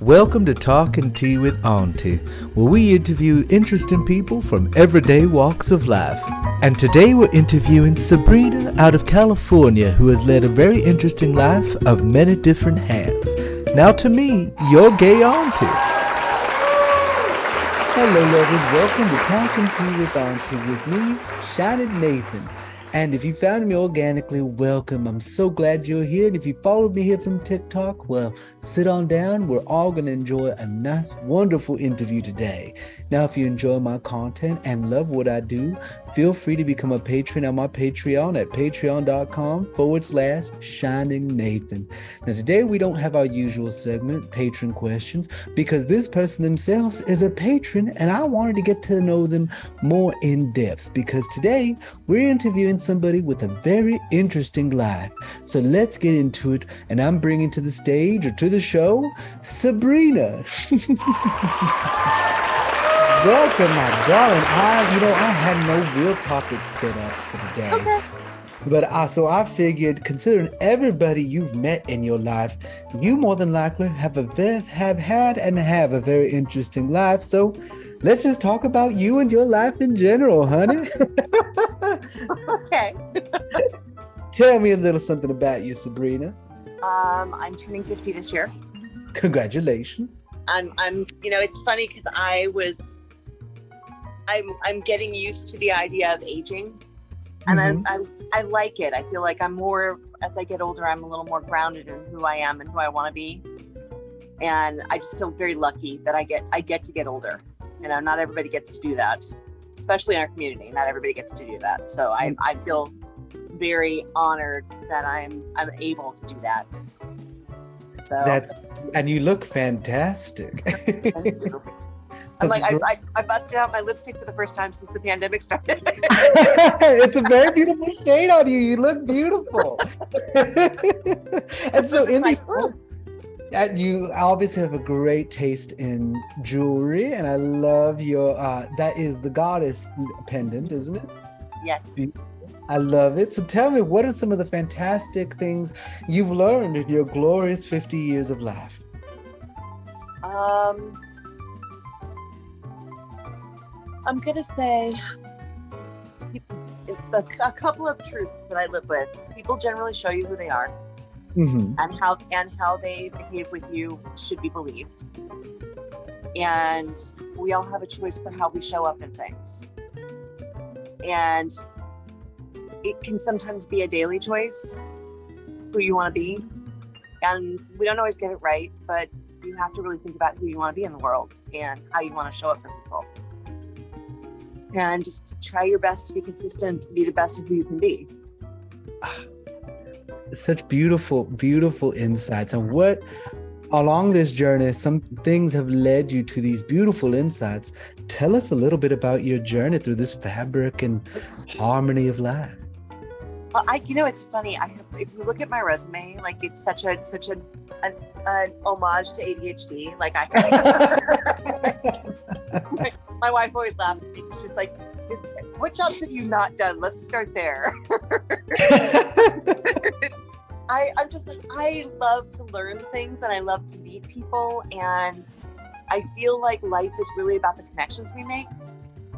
Welcome to Talking Tea with Auntie, where we interview interesting people from everyday walks of life. And today we're interviewing Sabrina out of California, who has led a very interesting life of many different hats. Now to me, your gay auntie. Hello lovers, welcome to Talking Tea with Auntie with me, Shining Nathan. And if you found me organically, welcome. I'm so glad you're here. And if you followed me here from TikTok, well, sit on down. We're all going to enjoy a nice, wonderful interview today. Now, if you enjoy my content and love what I do, feel free to become a patron on my Patreon at patreon.com/Shining Nathan. Now, today we don't have our usual segment, patron questions, because this person themselves is a patron and I wanted to get to know them more in depth because today we're interviewing somebody with a very interesting life. So let's get into it. And I'm bringing to the stage or to the show, Sabrina. Welcome, my darling. I had no real topic set up for today. Okay. But I figured, considering everybody you've met in your life, you more than likely have had and have a very interesting life. So let's just talk about you and your life in general, honey. Okay. Tell me a little something about you, Sabrina. I'm turning 50 this year. Congratulations. I'm it's funny because I'm getting used to the idea of aging, and I like it. I feel like I'm more, as I get older, I'm a little more grounded in who I am and who I want to be, and I just feel very lucky that I get to get older. You know, not everybody gets to do that, especially in our community. Not everybody gets to do that, so I feel very honored that I'm able to do that. So and you look fantastic. Thank you. I'm like, I busted out my lipstick for the first time since the pandemic started. It's a very beautiful shade on you. You look beautiful. And so you obviously have a great taste in jewelry, and I love your, that is the goddess pendant, isn't it? Yes. I love it. So tell me, what are some of the fantastic things you've learned in your glorious 50 years of life? I'm going to say a couple of truths that I live with. People generally show you who they are, and how they behave with you should be believed. And we all have a choice for how we show up in things. And it can sometimes be a daily choice, who you want to be. And we don't always get it right, but you have to really think about who you want to be in the world and how you want to show up for people. And just try your best to be consistent, be the best of who you can be. Such beautiful, beautiful insights. And what, along this journey, some things have led you to these beautiful insights. Tell us a little bit about your journey through this fabric and harmony of life. Well, it's funny. If you look at my resume, like it's such an homage to ADHD. Like my wife always laughs at me. She's like, "What jobs have you not done? Let's start there." I'm just like, I love to learn things and I love to meet people, and I feel like life is really about the connections we make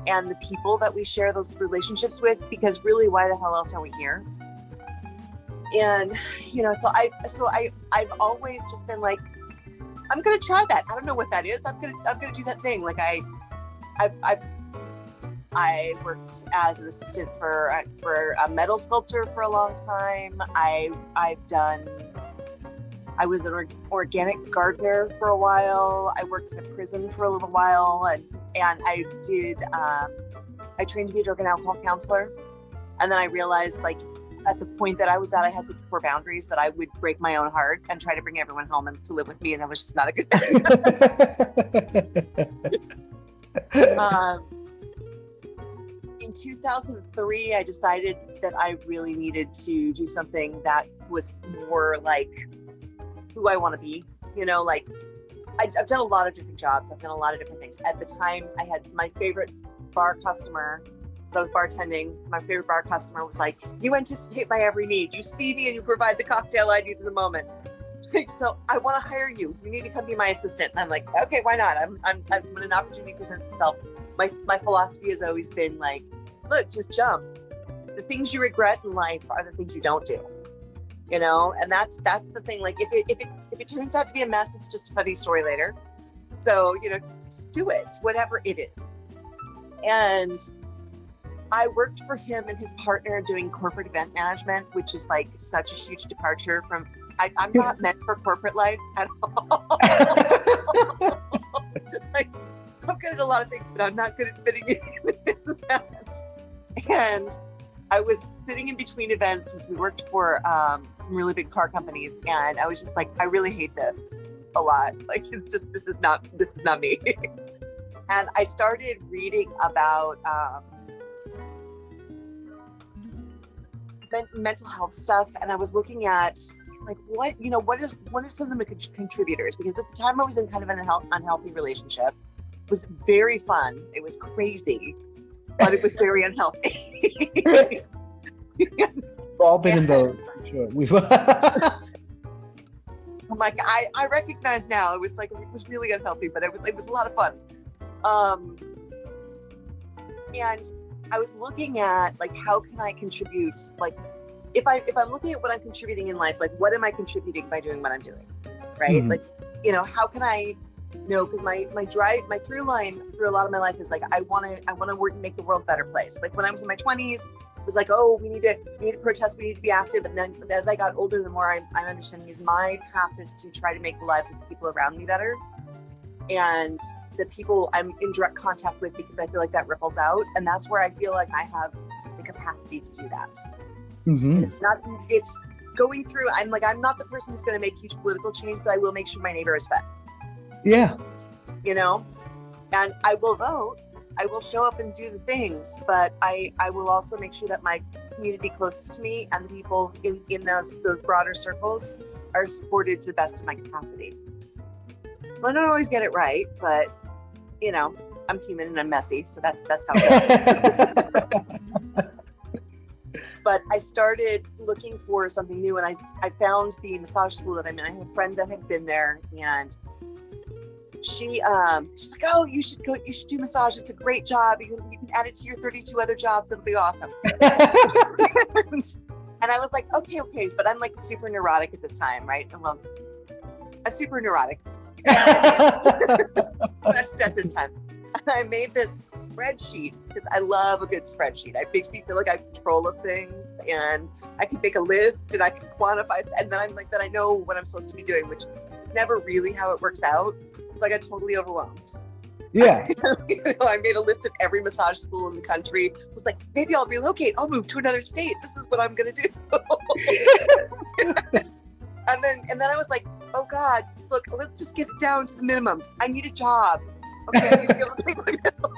and the people that we share those relationships with, because really, why the hell else are we here? And so I've always just been like, I'm gonna try that. I don't know what that is. I'm gonna do that thing. Like I worked as an assistant for a metal sculptor for a long time. I was an organic gardener for a while. I worked in a prison for a little while, and I trained to be a drug and alcohol counselor. And then I realized, like, at the point that I was at, I had such poor boundaries that I would break my own heart and try to bring everyone home and to live with me, and that was just not a good idea. In 2003, I decided that I really needed to do something that was more like who I want to be. You know, like I've done a lot of different jobs. I've done a lot of different things. At the time, I had my favorite bar customer. So I was bartending. My favorite bar customer was like, "You anticipate my every need. You see me and you provide the cocktail I need in the moment." Like, so I want to hire you. You need to come be my assistant. And I'm like, okay, why not? When an opportunity presents itself, my philosophy has always been like, look, just jump. The things you regret in life are the things you don't do. You know, and that's the thing. Like, if it turns out to be a mess, it's just a funny story later. So, you know, just do it, whatever it is. And I worked for him and his partner doing corporate event management, which is like such a huge departure from. I'm not meant for corporate life at all. Like, I'm good at a lot of things, but I'm not good at fitting in that. And I was sitting in between events as we worked for some really big car companies, and I was just like, I really hate this a lot. Like, it's just this is not me. And I started reading about mental health stuff, and I was looking at like what are some of the contributors, because at the time I was in kind of an unhealthy relationship. It was very fun. It was crazy, but it was very unhealthy. We've all been in those. Sure. I'm like, I recognize now it was really unhealthy, but it was a lot of fun. And I was looking at like, how can I contribute? Like, if I'm looking at what I'm contributing in life, like, what am I contributing by doing what I'm doing? Right? Mm-hmm. Like, you know, how can I, you know, because my through line through a lot of my life is like, I want to work and make the world a better place. Like, when I was in my 20s, it was like, oh, we need to protest, we need to be active. And then as I got older, the more I'm understanding is my path is to try to make the lives of the people around me better. And the people I'm in direct contact with, because I feel like that ripples out. And that's where I feel like I have the capacity to do that. Mm-hmm. It's going through, I'm not the person who's going to make huge political change, but I will make sure my neighbor is fed. Yeah. You know, and I will vote, I will show up and do the things, but I will also make sure that my community closest to me and the people in those broader circles are supported to the best of my capacity. Well, I don't always get it right, but you know, I'm human and I'm messy, so that's how it goes. But I started looking for something new, and I found the massage school that I'm in. I have a friend that had been there, and she's like, oh, you should do massage. It's a great job. You can add it to your 32 other jobs. It'll be awesome. And I was like, okay, but I'm like super neurotic at this time, right? And well, I'm super neurotic. That's at this time. And I made this spreadsheet because I love a good spreadsheet. It makes me feel like I have control of things, and I can make a list and I can quantify it. And then I'm like, that I know what I'm supposed to be doing, which is never really how it works out. So I got totally overwhelmed. Yeah. You know, I made a list of every massage school in the country. I was like, maybe I'll relocate. I'll move to another state. This is what I'm going to do. And then I was like, oh God, look, let's just get it down to the minimum. I need a job. Okay, I need to be able to pay my bills.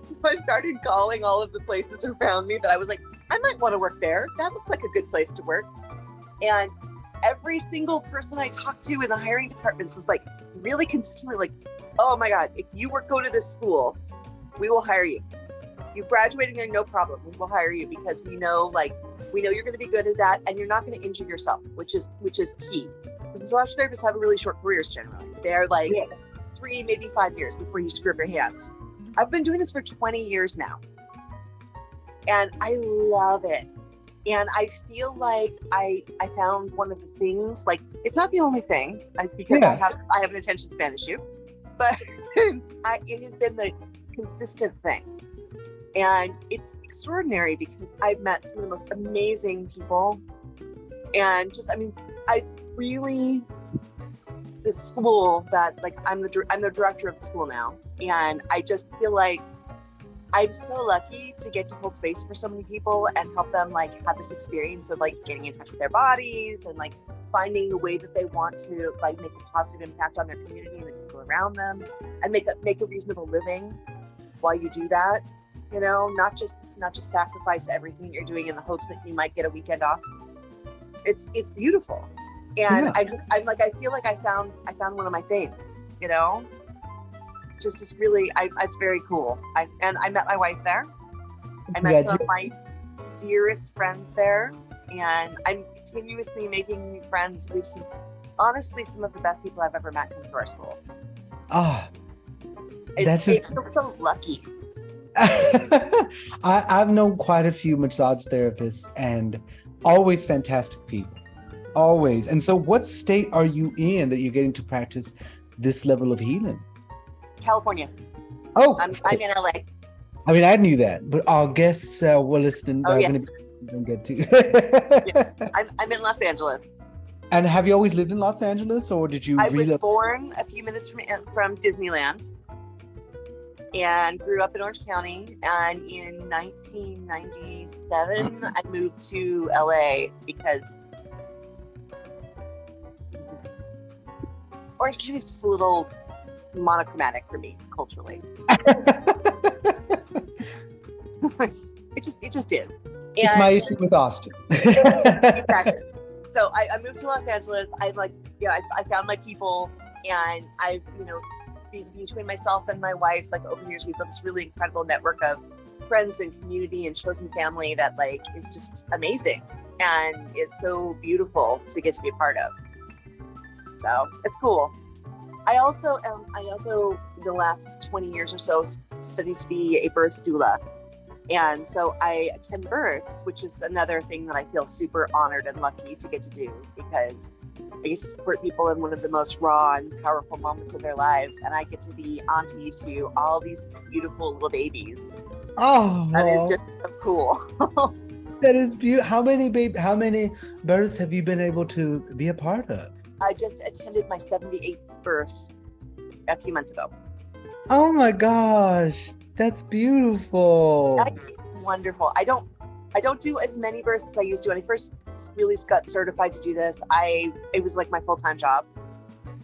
So I started calling all of the places around me that I was like, I might want to work there. That looks like a good place to work. And every single person I talked to in the hiring departments was like, really consistently like, oh my God, if you go to this school, we will hire you. You graduating there, no problem. We will hire you because we know you're going to be good at that, and you're not going to injure yourself, which is key. Because massage therapists have really short careers generally. They're like 3, maybe 5 years before you screw up your hands. I've been doing this for 20 years now, and I love it. And I feel like I found one of the things, like, it's not the only thing, because I have an attention span issue, but it has been the consistent thing. And it's extraordinary because I've met some of the most amazing people. And the school that, like, I'm the director of the school now. And I just feel like I'm so lucky to get to hold space for so many people and help them, like, have this experience of, like, getting in touch with their bodies and, like, finding the way that they want to, like, make a positive impact on their community and the people around them, and make a reasonable living while you do that. You know, not just sacrifice everything you're doing in the hopes that you might get a weekend off. It's beautiful. And I feel like I found one of my things, you know. Just really, it's very cool. I met my wife there. I met some of my dearest friends there, and I'm continuously making new friends. We have some honestly, some of the best people I've ever met come to our school. Ah, It feels so lucky. I've known quite a few massage therapists and always fantastic people. Always. And so what state are you in that you're getting to practice this level of healing? California. Oh, I'm in LA. I mean, I knew that, but our guests were listening. Oh, yes. Going to get to. Yeah. I'm in Los Angeles. And have you always lived in Los Angeles, or did you? I was born a few minutes from Disneyland, and grew up in Orange County. And in 1997, I moved to LA because Orange County is just a little monochromatic for me culturally. It just is. It's my issue with Austin. Exactly. So I moved to Los Angeles. I found my people, and between myself and my wife, like over the years, we've built this really incredible network of friends and community and chosen family that like is just amazing, and it's so beautiful to get to be a part of. So it's cool. I also the last 20 years or so studied to be a birth doula. And so I attend births, which is another thing that I feel super honored and lucky to get to do, because I get to support people in one of the most raw and powerful moments of their lives. And I get to be auntie to all these beautiful little babies. Oh, that is just so cool. That is beautiful. How many births have you been able to be a part of? I just attended my 78th birth a few months ago. Oh my gosh. That's beautiful. It's wonderful. I don't do as many births as I used to. When I first really got certified to do this, it was like my full-time job.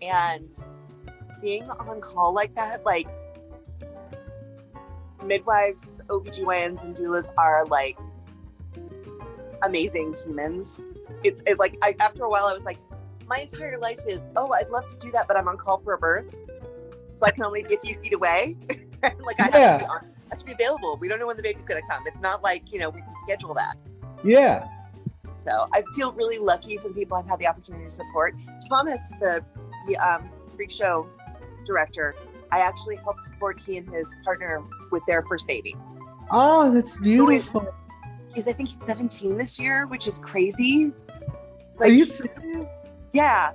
And being on call like that, like midwives, OBGYNs, and doulas are like amazing humans. After a while I was like, my entire life is, I'd love to do that, but I'm on call for a birth. So I can only be a few feet away. Like I have to be available. We don't know when the baby's going to come. It's not like, we can schedule that. Yeah. So I feel really lucky for the people I've had the opportunity to support. Thomas, the freak show director, I actually helped support he and his partner with their first baby. Oh, that's beautiful. I think he's 17 this year, which is crazy. Are you serious? Yeah.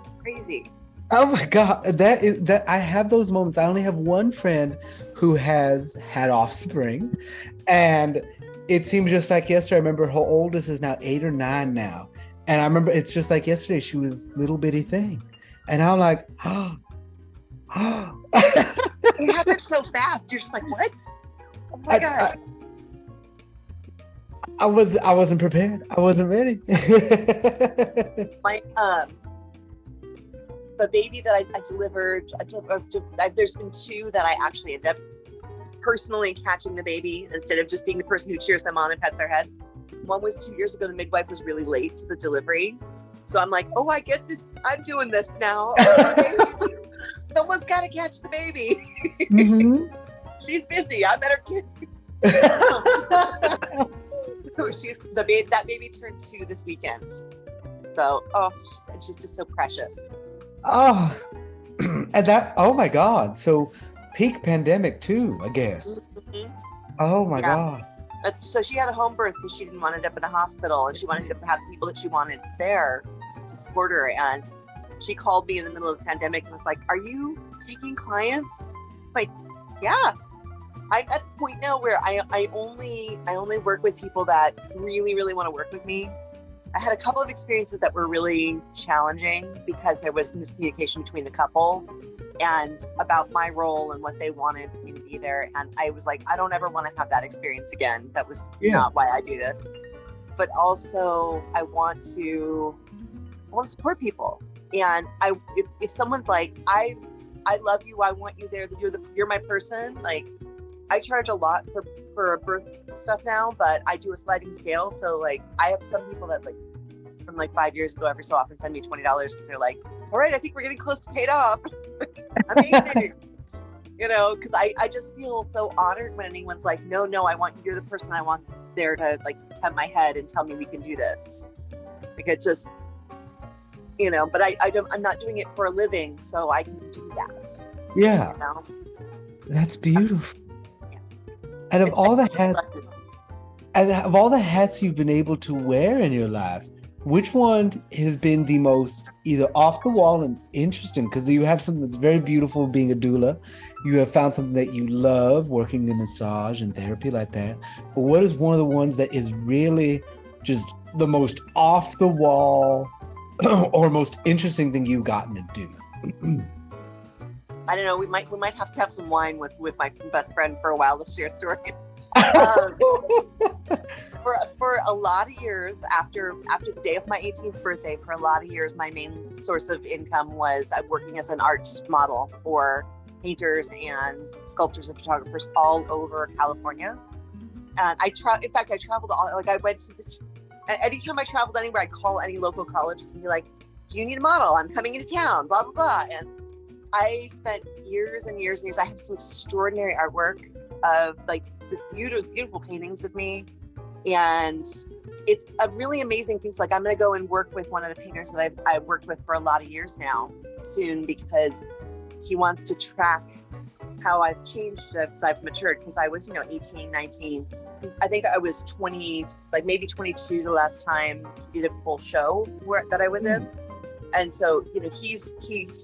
It's crazy. Oh my God, that I have those moments. I only have one friend who has had offspring, and it seems just like yesterday. I remember her oldest is now 8 or 9 now, and I remember it's just like yesterday. She was little bitty thing, and I'm like, it happened so fast. You're just like, what? Oh my God. I wasn't prepared. I wasn't ready. The baby that I delivered, there's been 2 that I actually ended up personally catching the baby instead of just being the person who cheers them on and pets their head. One was 2 years ago. The midwife was really late to the delivery. So I'm like, I guess I'm doing this now. Someone's got to catch the baby. Mm-hmm. She's busy. I better get. That baby turned 2 this weekend. So, she's just so precious. Oh, and oh my God. So peak pandemic too, I guess. Mm-hmm. Oh my God. So she had a home birth because she didn't want to end up in a hospital, and she wanted to have people that she wanted there to support her. And she called me in the middle of the pandemic and was like, "Are you taking clients?" Like, yeah. I'm at the point now where I only work with people that really, really want to work with me. I had a couple of experiences that were really challenging because there was miscommunication between the couple and about my role and what they wanted me to be there. And I was like, I don't ever want to have that experience again. That was not why I do this. But also I want to support people. And if someone's like, I love you, I want you there, you're my person. Like, I charge a lot for birth stuff now, but I do a sliding scale. So like, I have some people that like from like 5 years ago every so often send me $20 because they're like, all right, I think we're getting close to paid off. Amazing. Because I just feel so honored when anyone's like, no, you're the person I want there to like pet my head and tell me we can do this. Like, it just, but I'm not doing it for a living, so I can do that. Yeah. You know? That's beautiful. Yeah. And of It's all the a hats, lesson. and of all the hats you've been able to wear in your life, which one has been the most either off the wall and interesting? Because you have something that's very beautiful being a doula. You have found something that you love working in massage and therapy like that. But what is one of the ones that is really just the most off the wall or most interesting thing you've gotten to do? I don't know. We might have to have some wine with my best friend for a while to share stories. For a lot of years after the day of my 18th birthday, for a lot of years, my main source of income was working as an art model for painters and sculptors and photographers all over California. And I traveled all, like I went to this, anytime I traveled anywhere, I'd call any local colleges and be like, do you need a model? I'm coming into town, blah, blah, blah. And I spent years and years and years. I have some extraordinary artwork of like this beautiful paintings of me. And it's a really amazing piece. Like I'm going to go and work with one of the painters that I've worked with for a lot of years now soon, because he wants to track how I've changed as I've matured. Because I was, 18, 19. I think I was 20, like maybe 22 the last time he did a full show that I was in. And so, he's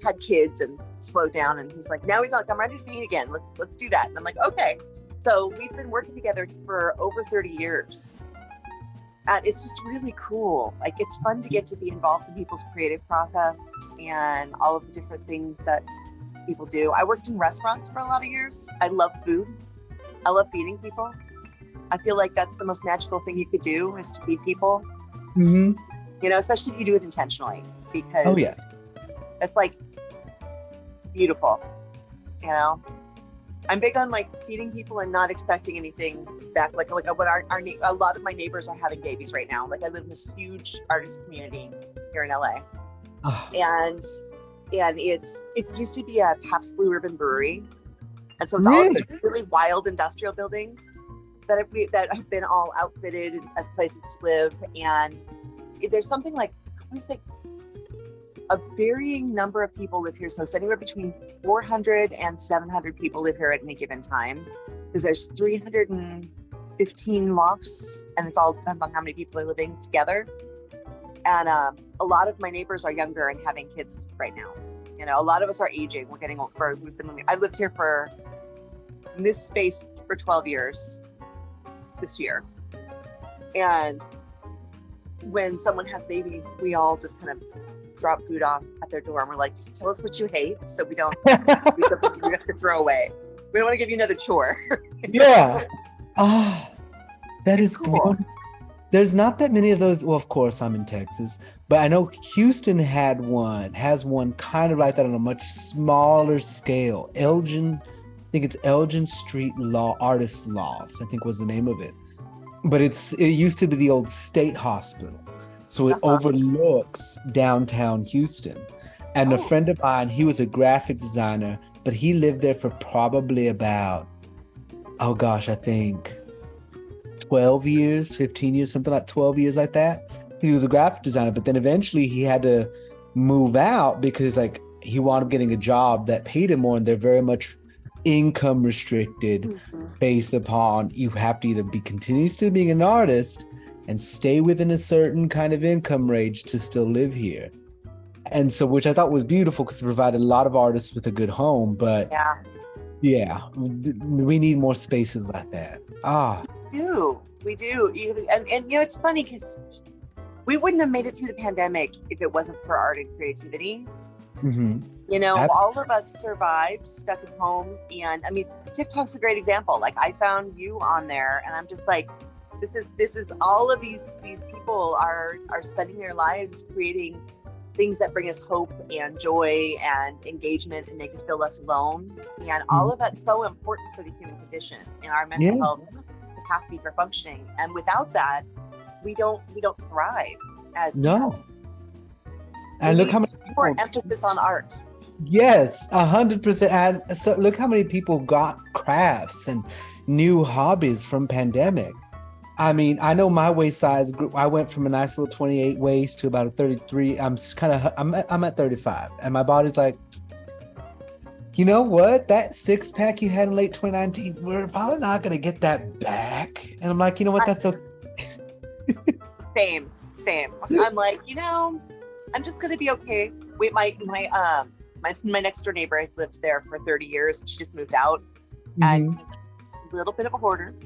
had kids and slowed down, and he's like, now he's like, I'm ready to paint again. Let's do that. And I'm like, okay. So we've been working together for over 30 years. And it's just really cool. Like, it's fun to get to be involved in people's creative process and all of the different things that people do. I worked in restaurants for a lot of years. I love food. I love feeding people. I feel like that's the most magical thing you could do, is to feed people. Mm-hmm. Especially if you do it intentionally, because it's like beautiful. I'm big on like feeding people and not expecting anything back. Like what a lot of my neighbors are having babies right now. Like I live in this huge artist community here in LA, and it used to be a Pabst Blue Ribbon brewery, and so it's all these really wild industrial buildings that have been all outfitted as places to live. And there's something like, I want to say, a varying number of people live here. So it's anywhere between 400 and 700 people live here at any given time, because there's 315 lofts, and it all depends on how many people are living together. And a lot of my neighbors are younger and having kids right now. A lot of us are aging. We're getting older. I lived here in this space for 12 years this year. And when someone has a baby, we all just kind of drop food off at their door, and we're like, just tell us what you hate, so we don't do something you have to throw away. We don't want to give you another chore. Yeah. That is cool. There's not that many of those. Well, of course, I'm in Texas, but I know Houston has one kind of like that on a much smaller scale. I think it's Elgin Street Artist Lofts, I think was the name of it. But it used to be the old state hospital. So it overlooks downtown Houston. And a friend of mine, he was a graphic designer, but he lived there for probably about, I think 12 years, 15 years, something like 12 years like that. He was a graphic designer, but then eventually he had to move out because he wound up getting a job that paid him more, and they're very much income restricted based upon you have to either continue still being an artist and stay within a certain kind of income range to still live here. And so, which I thought was beautiful because it provided a lot of artists with a good home, but we need more spaces like that. We do. And it's funny because we wouldn't have made it through the pandemic if it wasn't for art and creativity. All of us survived, stuck at home. And I mean, TikTok's a great example. Like, I found you on there, and I'm just like, this is all of these people are spending their lives creating things that bring us hope and joy and engagement and make us feel less alone. And all of that's so important for the human condition and our mental health capacity for functioning. And without that, we don't thrive as people. And look how many more emphasis on art. Yes, 100%. And so look how many people got crafts and new hobbies from pandemic. I mean, I know my waist size group. I went from a nice little 28 waist to about a 33. I'm at 35, and my body's like, you know what? That six pack you had in late 2019, we're probably not gonna get that back. And I'm like, you know what? That's okay. Same. I'm like, I'm just gonna be okay. Wait, my next door neighbor, I lived there for 30 years, and she just moved out, and a little bit of a hoarder.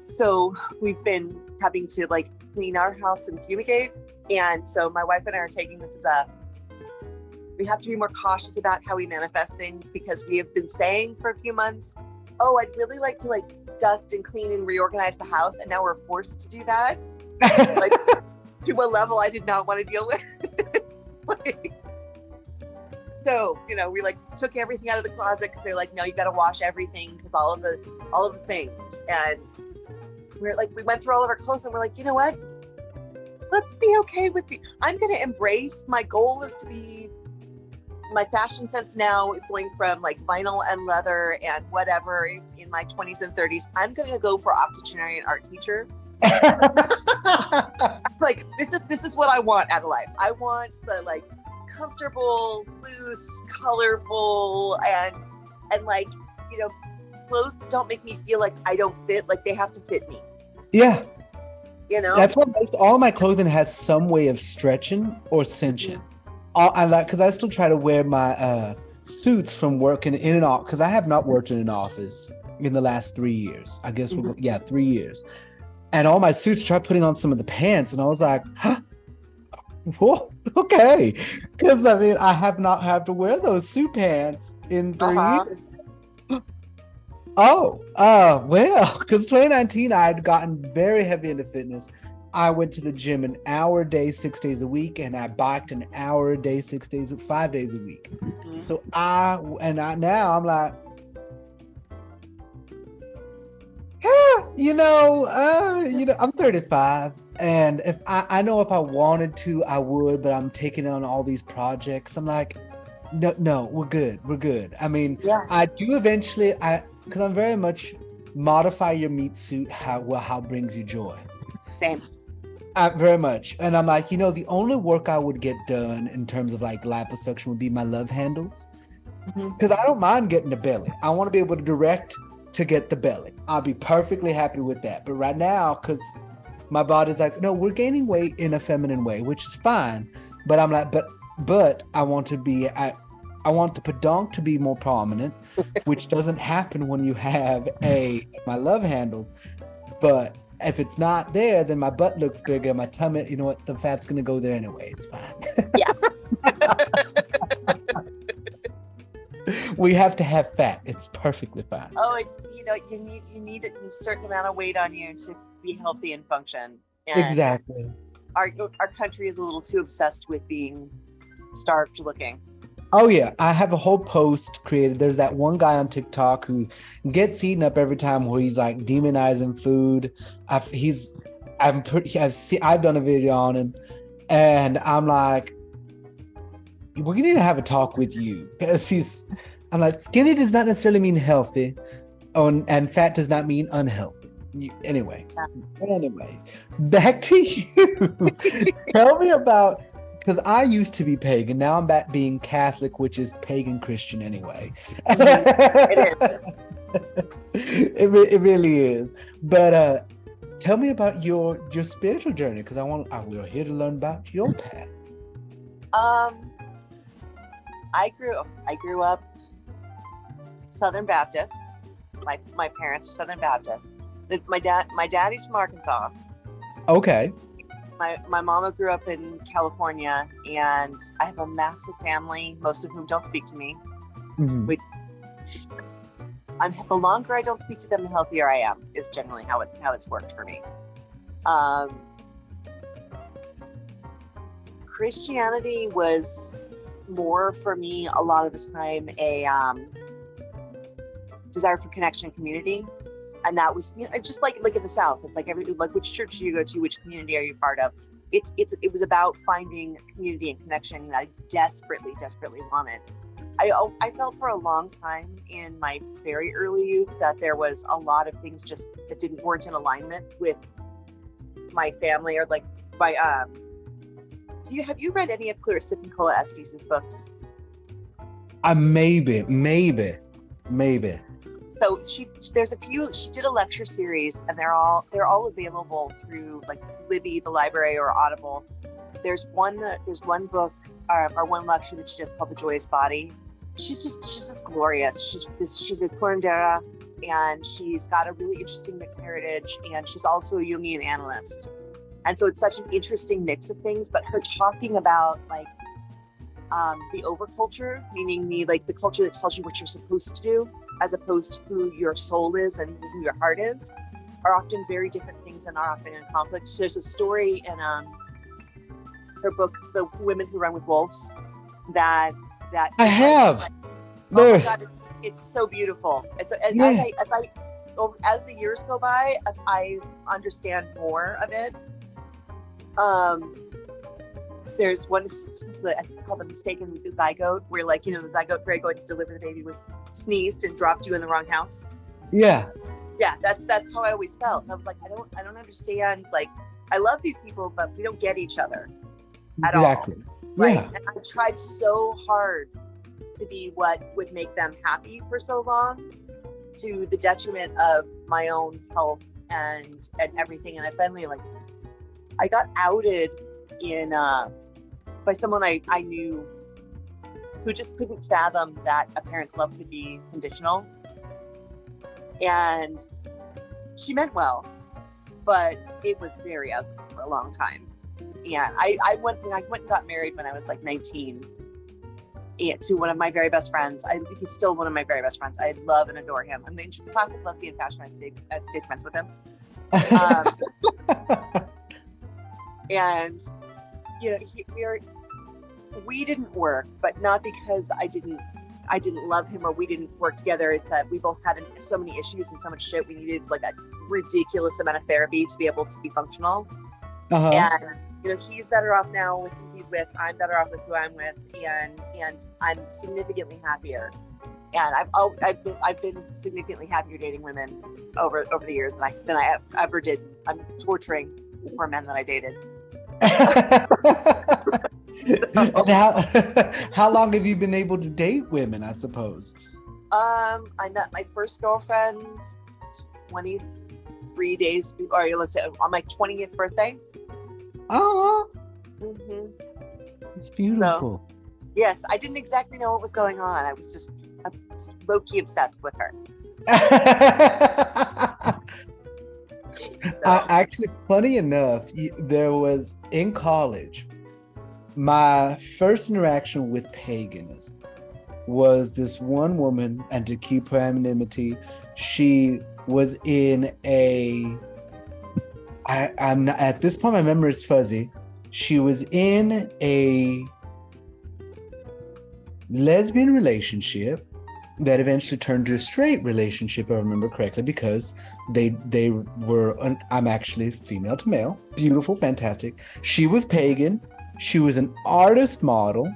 So we've been having to like clean our house and fumigate, and so my wife and I are taking this as we have to be more cautious about how we manifest things, because we have been saying for a few months, oh, I'd really like to like dust and clean and reorganize the house, and now we're forced to do that, like to a level I did not want to deal with. So we like took everything out of the closet because they're like, no, you got to wash everything because all of the things, and we went through all of our clothes, and we're like, you know what? Let's be okay with I'm going to embrace. My goal is to be. My fashion sense now is going from like vinyl and leather and whatever in my 20s and 30s. I'm going to go for octogenarian art teacher. Like this is what I want out of life. I want the like comfortable, loose, colorful, and like, clothes that don't make me feel like I don't fit, like they have to fit me. Yeah. That's what all my clothing has some way of stretching or cinching. I like, because I still try to wear my suits from working in and out, because I have not worked in an office in the last 3 years. I guess 3 years. And all my suits, try putting on some of the pants, and I was like, huh? Whoa, okay. Because I mean, I have not had to wear those suit pants in 3 years. Well, because 2019, I had gotten very heavy into fitness. I went to the gym an hour a day, 6 days a week, and I biked an hour a day, 5 days a week. So now I'm like, I'm 35, and if I know if I wanted to, I would, but I'm taking on all these projects. I'm like, no, we're good. I mean, I do eventually, because I'm very much modify your meat suit how brings you joy. Same. Very much. And I'm like, the only work I would get done in terms of like liposuction would be my love handles. Because I don't mind getting the belly. I want to be able to direct to get the belly. I'll be perfectly happy with that. But right now, because my body's like, no, we're gaining weight in a feminine way, which is fine. But I'm like, but I want to be, I want the pedonk to be more prominent, which doesn't happen when you have my love handles. But if it's not there, then my butt looks bigger. My tummy, you know what? The fat's going to go there anyway. It's fine. Yeah. We have to have fat. It's perfectly fine. Oh, it's, you need a certain amount of weight on you to be healthy and function. And exactly. Our country is a little too obsessed with being starved looking. Oh yeah, I have a whole post created. There's that one guy on TikTok who gets eaten up every time, where he's like demonizing food. I've done a video on him, and I'm like, we need to have a talk with you, because I'm like, skinny does not necessarily mean healthy, and fat does not mean unhealthy. Anyway, back to you. Tell me about. Because I used to be pagan. Now I'm back being Catholic, which is pagan Christian anyway. It is. It really is. But tell me about your spiritual journey, because we're here to learn about your path. I grew up Southern Baptist. My parents are Southern Baptist. My daddy's from Arkansas. Okay. My mama grew up in California, and I have a massive family, most of whom don't speak to me. The longer I don't speak to them, the healthier I am, is generally how it's worked for me. Christianity was more for me a lot of the time a desire for connection and community. And that was, just like in the South, like which church do you go to, which community are you part of? it was about finding community and connection that I desperately wanted. I felt for a long time in my very early youth that there was a lot of things just that weren't in alignment with my family, or like my have you read any of Clarissa Pinkola Estes' books? Maybe. So she did a lecture series, and they're all available through like Libby, the library, or Audible. There's one book or one lecture that she does called The Joyous Body. She's just glorious. She's a curandera, and she's got a really interesting mixed heritage, and she's also a Jungian analyst. And so it's such an interesting mix of things, but her talking about like the overculture, meaning the culture that tells you what you're supposed to do, as opposed to who your soul is and who your heart is, are often very different things and are often in conflict. So there's a story in her book, The Women Who Run with Wolves, that I have. Like, oh my God, it's so beautiful. As the years go by, I understand more of it. There's one, it's called The Mistaken Zygote, where the zygote fairy going to deliver the baby sneezed and dropped you in the wrong house. Yeah, that's how I always felt. I was like, I don't understand. Like, I love these people, but we don't get each other at all. Right. And I tried so hard to be what would make them happy for so long, to the detriment of my own health and everything. And I finally I got outed in by someone I knew who just couldn't fathom that a parent's love could be conditional. And she meant well, but it was very ugly for a long time. And I went and got married when I was 19, to one of my very best friends. He's still one of my very best friends. I love and adore him. I'm in classic lesbian fashion. I've stayed friends with him. And we didn't work, but not because I didn't love him or we didn't work together. It's that we both had so many issues and so much shit. We needed a ridiculous amount of therapy to be able to be functional. And he's better off now with who he's with. I'm better off with who I'm with, and I'm significantly happier. And I've been significantly happier dating women over the years than I ever did. I'm torturing for men that I dated. And how long have you been able to date women, I suppose? I met my first girlfriend 23 days, or let's say on my 20th birthday. Oh, Mm-hmm. It's beautiful. So, yes, I didn't exactly know what was going on. I was just low-key obsessed with her. Actually, funny enough, there was in college, my first interaction with paganism was this one woman, and to keep her anonymity, she was in I'm not, at this point my memory is fuzzy. She was in a lesbian relationship that eventually turned to a straight relationship, if I remember correctly, because they were, I'm actually female to male, beautiful, fantastic. She was pagan. She was an artist model,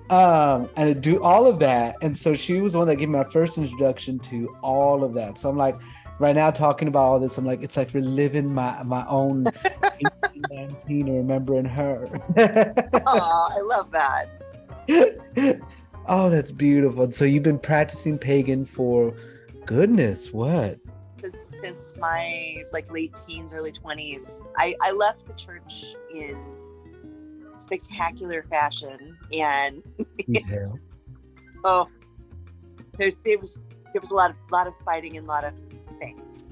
and to do all of that. And so she was the one that gave me my first introduction to all of that. So I'm like, right now talking about all this, I'm like, it's like reliving my own 18, 19, remembering her. Oh, I love that. Oh, that's beautiful. And so you've been practicing pagan for goodness, what? Since my late teens, early 20s. I left the church in spectacular fashion, and oh, there was a lot of fighting and a lot of things.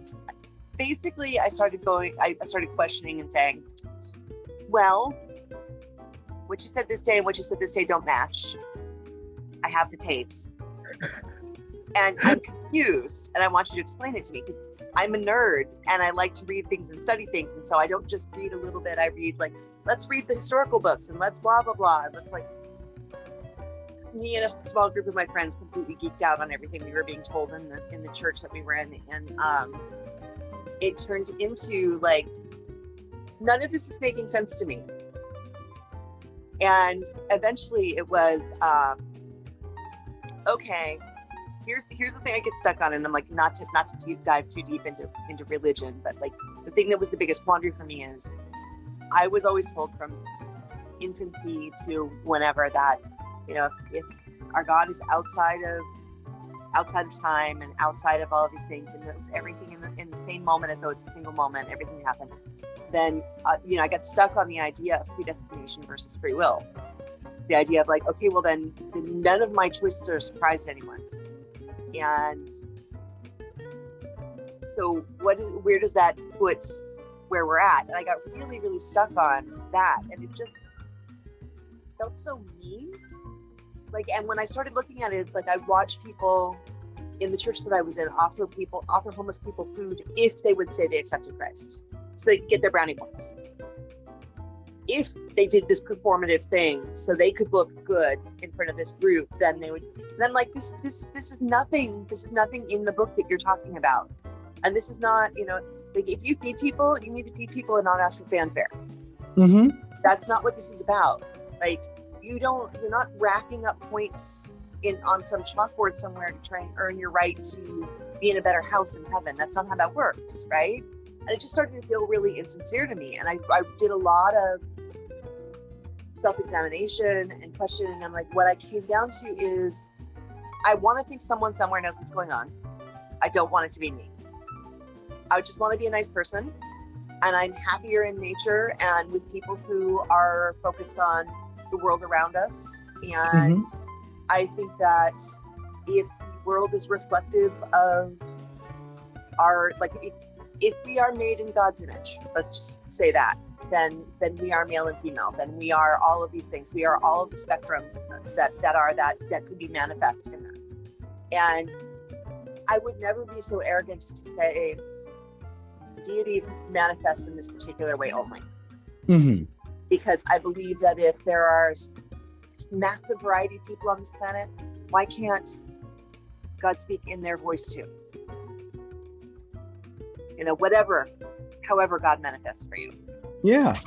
Basically, I started questioning and saying, well, what you said this day and what you said this day don't match. I have the tapes. And I'm confused, and I want you to explain it to me, because I'm a nerd and I like to read things and study things. And so I don't just read a little bit. I read let's read the historical books and let's blah, blah, blah. And it's me and a small group of my friends completely geeked out on everything we were being told in the church that we were in. And it turned into none of this is making sense to me. And eventually it was, okay, here's the thing I get stuck on. And I'm like, not to dive too deep into religion, but like the thing that was the biggest quandary for me is I was always told from infancy to whenever that, you know, if our God is outside of time and outside of all of these things, and knows everything in the same moment as though it's a single moment, everything happens, then I got stuck on the idea of predestination versus free will. The idea of like, okay, well then none of my choices are a surprise to anyone. And so where does that put where we're at? And I got really, really stuck on that, and it just felt so mean. Like, and when I started looking at it, it's like I watched people in the church that I was in offer homeless people food if they would say they accepted Christ, so they could get their brownie points. If they did this performative thing so they could look good in front of this group, then they would. And I'm like, this is nothing. This is nothing in the book that you're talking about. And this is not, like, if you feed people, you need to feed people and not ask for fanfare. Mm-hmm. That's not what this is about. Like, you're not racking up points on some chalkboard somewhere to try and earn your right to be in a better house in heaven. That's not how that works, right? And it just started to feel really insincere to me. And I did a lot of self-examination and questioning. And I'm like, what I came down to is I want to think someone somewhere knows what's going on. I don't want it to be me. I just want to be a nice person. And I'm happier in nature and with people who are focused on the world around us. And I think that if the world is reflective of our, like, if we are made in God's image, let's just say that, then we are male and female, then we are all of these things. We are all of the spectrums that could be manifest in that. And I would never be so arrogant as to say deity manifests in this particular way only. Mm-hmm. Because I believe that if there are massive variety of people on this planet, why can't God speak in their voice too? However God manifests for you. Yeah.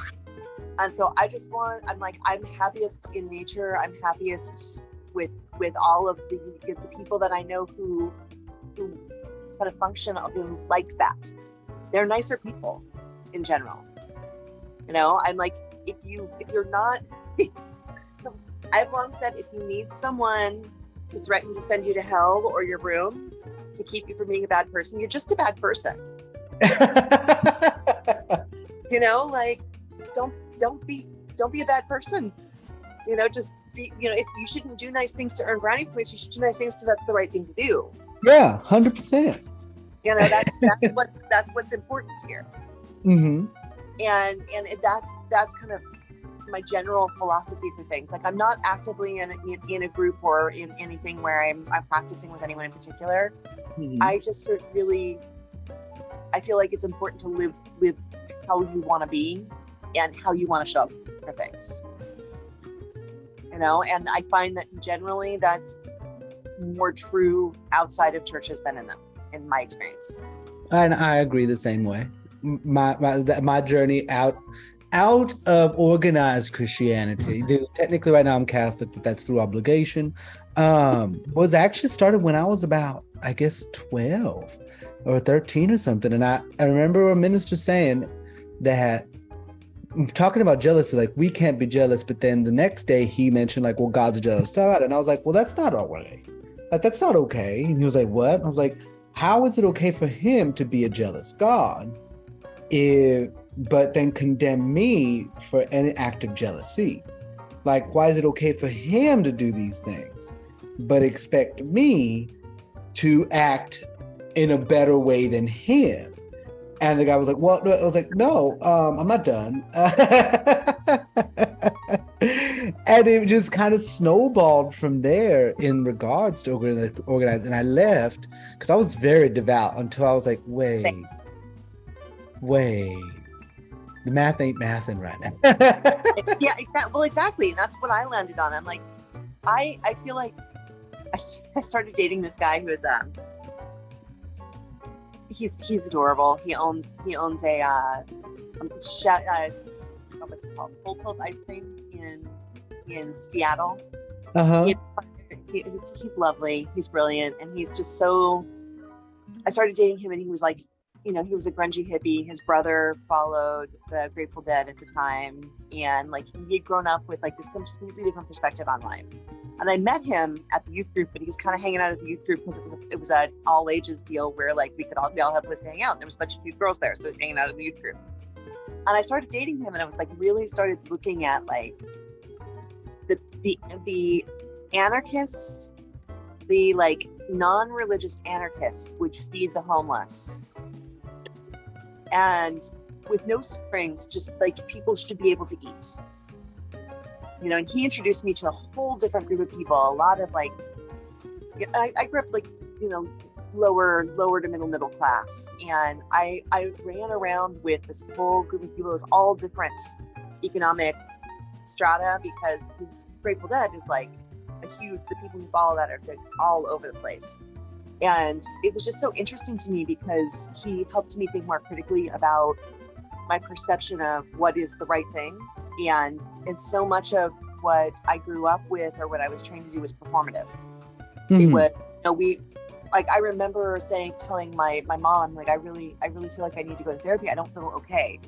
And so I'm happiest in nature. I'm happiest with all of the people that I know who kind of function, who like that. They're nicer people in general. I'm like, if you're not, I've long said, if you need someone to threaten to send you to hell or your room to keep you from being a bad person, you're just a bad person. Like, don't be a bad person. Just be, if you shouldn't do nice things to earn brownie points, you should do nice things because that's the right thing to do. Yeah, 100%. That's what's important here. Mm-hmm. And that's kind of my general philosophy for things. Like, I'm not actively in a group or in anything where I'm practicing with anyone in particular. Mm-hmm. I just sort of really, I feel like it's important to live how you want to be and how you want to show up for things. And I find that generally that's more true outside of churches than in them, in my experience. And I agree the same way. My journey out of organized Christianity, technically right now I'm Catholic, but that's through obligation, was actually started when I was about, I guess, 12 or 13 or something. And I remember a minister saying that, talking about jealousy, like, we can't be jealous, but then the next day he mentioned, like, well, God's jealous God. And I was like, well, that's not our way. Like, that's not okay. And he was like, what? And I was like, how is it okay for him to be a jealous God, but then condemn me for any act of jealousy? Like, why is it okay for him to do these things, but expect me to act in a better way than him? And the guy was like, well, I was like, no, I'm not done. And it just kind of snowballed from there in regards to organized. And I left because I was very devout until I was like, wait, the math ain't mathing right now. Yeah, well, exactly. And that's what I landed on. I'm like, I feel like I started dating this guy who is he's adorable. He owns a What's it called? Full Tilt Ice Cream in Seattle. Uh-huh. He's lovely. He's brilliant, and he's just so. I started dating him, and he was like, he was a grungy hippie. His brother followed the Grateful Dead at the time, and like he had grown up with like this completely different perspective on life. And I met him at the youth group, but he was kind of hanging out at the youth group because it was an all ages deal where like we all have a place to hang out. And there was a bunch of cute girls there, so he was hanging out at the youth group. And I started dating him, and I was like really started looking at like the anarchists, the like non-religious anarchists would feed the homeless, and with no strings, just like people should be able to eat. And he introduced me to a whole different group of people. A lot of like, I grew up like, lower to middle class. And I ran around with this whole group of people. It was all different economic strata, because the Grateful Dead is like the people who follow that are all over the place. And it was just so interesting to me because he helped me think more critically about my perception of what is the right thing. And so much of what I grew up with or what I was trained to do was performative. Mm-hmm. It was, I remember telling my mom, like, I really feel like I need to go to therapy. I don't feel okay.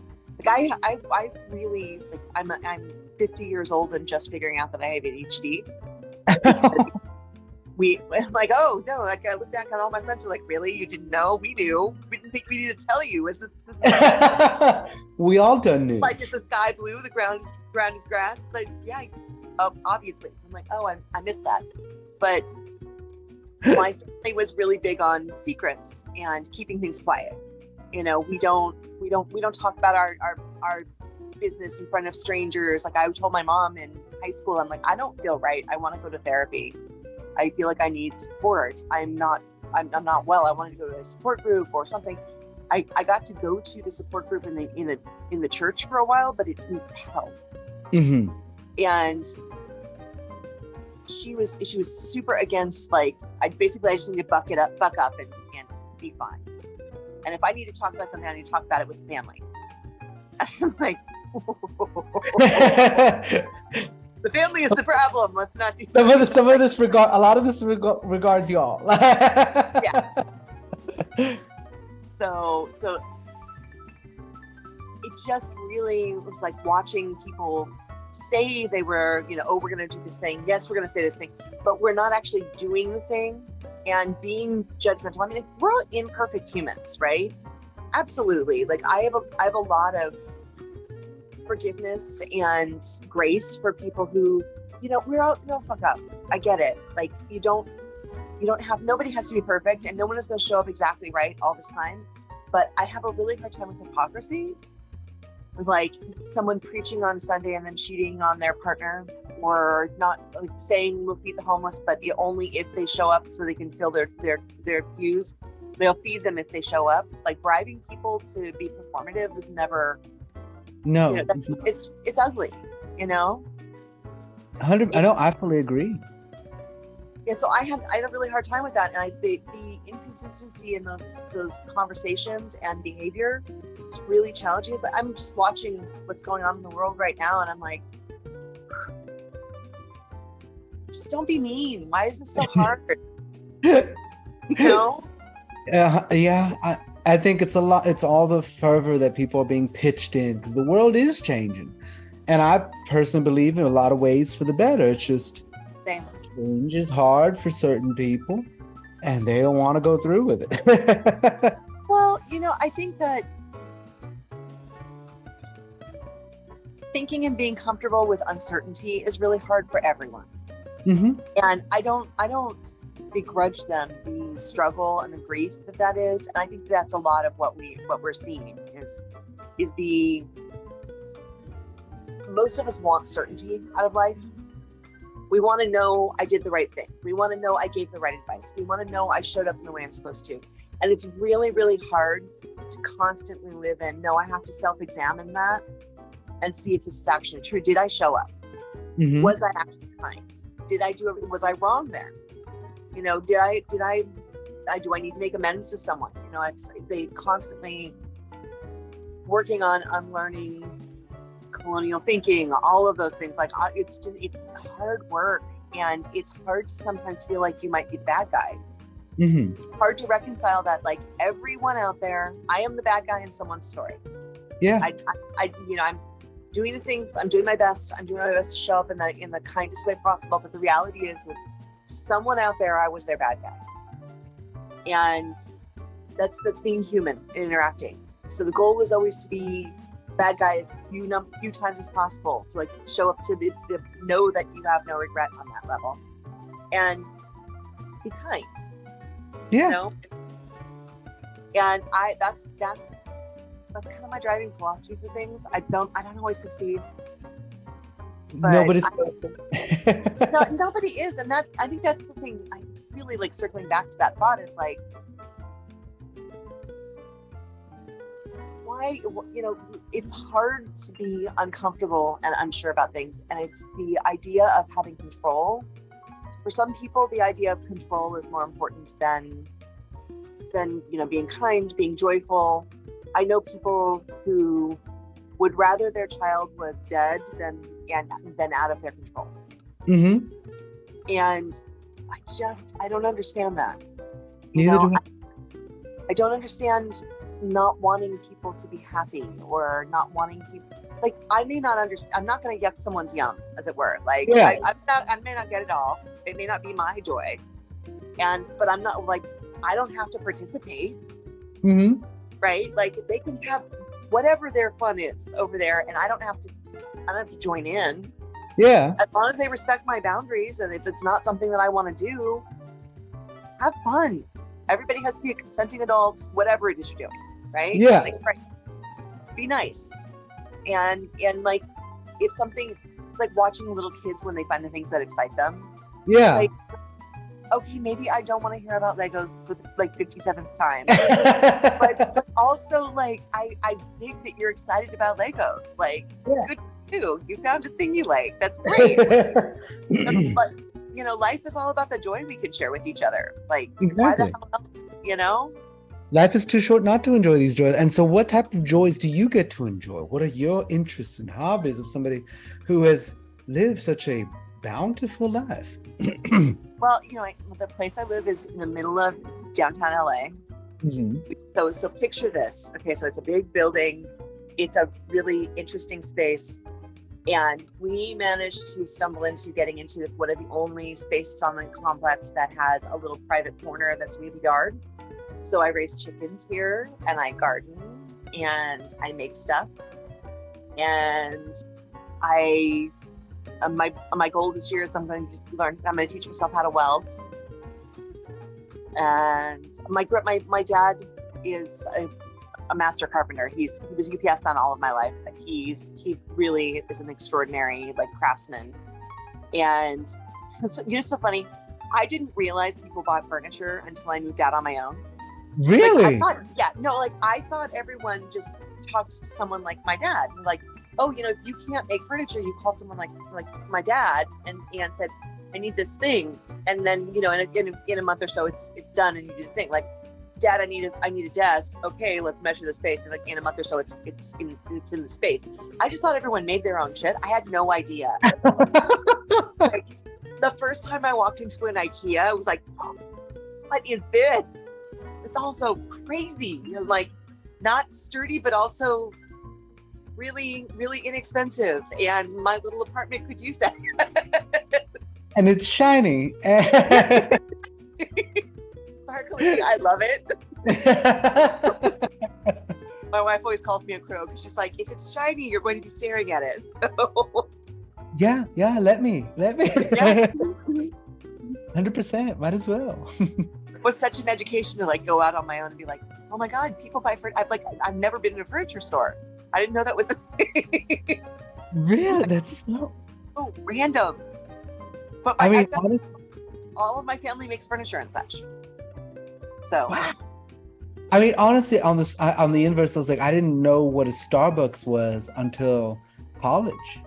Like I really, like, I'm 50 years old and just figuring out that I have ADHD. I'm like, oh no, like I look back on all my friends who are like, really? You didn't know? We knew. We didn't think we needed to tell you. It's this we all done knew. Like, is the sky blue? The ground is grass? Like, yeah, obviously. I'm like, oh, I missed that. But my family was really big on secrets and keeping things quiet. We don't talk about our business in front of strangers. Like I told my mom in high school, I'm like, I don't feel right. I want to go to therapy. I feel like I need support. I'm not well. I wanted to go to a support group or something. I got to go to the support group in the church for a while, but it didn't help. Mm-hmm. And she was super against, like, I just need to buck up and be fine. And if I need to talk about something, I need to talk about it with the family. I'm like, the family is the problem. Let's not do that. A lot of this regards y'all. Yeah. So it just really was like watching people say they were, we're going to do this thing. Yes, we're going to say this thing, but we're not actually doing the thing and being judgmental. I mean, we're all imperfect humans, right? Absolutely. Like I have a lot of forgiveness and grace for people who, we all fuck up. I get it. Like nobody has to be perfect, and no one is going to show up exactly right all the time. But I have a really hard time with hypocrisy, with like someone preaching on Sunday and then cheating on their partner, or not, like saying we'll feed the homeless, but only if they show up so they can fill their pews. They'll feed them if they show up. Like bribing people to be performative is never. No, it's ugly, 100. I fully agree. Yeah, so I had a really hard time with that, and the inconsistency in those conversations and behavior is really challenging. I'm just watching what's going on in the world right now, and I'm like, just don't be mean. Why is this so hard? Yeah. I think it's a lot. It's all the fervor that people are being pitched in, because the world is changing, and I personally believe in a lot of ways for the better. It's just change is hard for certain people, and they don't want to go through with it. Well, I think that thinking and being comfortable with uncertainty is really hard for everyone. Mm-hmm. And I don't begrudge them the struggle and the grief that is, and I think that's a lot of what we're seeing is the most of us want certainty out of life. We want to know I did the right thing. We want to know I gave the right advice. We want to know I showed up in the way I'm supposed to. And it's really, really hard to constantly live in, no, I have to self-examine that and see if this is actually true. Did I show up? Mm-hmm. Was I actually kind? Was I wrong there? Do I need to make amends to someone? They constantly working on unlearning colonial thinking, all of those things. Like it's hard work, and it's hard to sometimes feel like you might be the bad guy. Hard to reconcile that, like, everyone out there, I am the bad guy in someone's story. Yeah. I'm doing the things, I'm doing my best to show up in the kindest way possible, but the reality is someone out there, I was their bad guy. And that's being human and interacting. So the goal is always to be bad guy as few times as possible, to like show up to the know that you have no regret on that level, and be kind. Yeah. You know? And that's kind of my driving philosophy for things. I don't always succeed. Nobody's no, nobody is, and that, I think that's the thing. I really like circling back to that thought is like, why, you know, it's hard to be uncomfortable and unsure about things, and it's the idea of having control. For some people, the idea of control is more important than you know, being kind, being joyful. I know people who would rather their child was dead than out of their control. And I don't understand that. I don't understand not wanting people to be happy, or not wanting people, like, I may not understand. I'm not going to yuck someone's yum, as it were. Like, yeah. I may not get it all. It may not be my joy, but I'm not like, I don't have to participate. Right? Like, they can have whatever their fun is over there, and I don't have to join in. Yeah. As long as they respect my boundaries, and if it's not something that I want to do, have fun. Everybody has to be a consenting adult, whatever it is you're doing, right? Yeah. Like, be nice. And like, if something, like watching little kids when they find the things that excite them. Yeah. Like, okay, maybe I don't want to hear about Legos for like 57th time. but also, like, I dig that you're excited about Legos. Like, good for you. You found a thing you like. That's great. But, you know, life is all about the joy we can share with each other. Like, why the hell else, you know? Life is too short not to enjoy these joys. And so what type of joys do you get to enjoy? What are your interests and hobbies of somebody who has lived such a bountiful life? Well, you know, the place I live is in the middle of downtown LA. So picture this. Okay, so it's a big building. It's a really interesting space. And we managed to stumble into getting into one of the only spaces on the complex that has a little private corner that's really yard. So I raise chickens here, and I garden, and I make stuff. And my goal this year is I'm going to teach myself how to weld. And my dad is a master carpenter. He was UPS man all of my life, but he really is an extraordinary, like, craftsman. And it's so funny. I didn't realize people bought furniture until I moved out on my own. Really? Like, I thought everyone just talked to someone like my dad. Like, oh, you know, if you can't make furniture, you call someone like my dad and said, I need this thing. And then, you know, in a month or so, it's done, and you do the thing. Like, Dad, I need a desk. Okay, let's measure the space. And like, in a month or so, it's in the space. I just thought everyone made their own shit. I had no idea. Like, the first time I walked into an IKEA, I was like, oh, what is this? It's all so crazy. You know, like, not sturdy, but also really, really inexpensive. And my little apartment could use that. And it's shiny. Sparkly. I love it. My wife always calls me a crow because she's like, if it's shiny, you're going to be staring at it. So. Yeah, let me. Yeah. 100%, might as well. It was such an education to like go out on my own and be like, oh my God, people buy furniture. I've never been in a furniture store. I didn't know that was the thing. Really? That's so random. But all of my family makes furniture and such. So. Wow. I mean, honestly, on the inverse, I was like, I didn't know what a Starbucks was until college.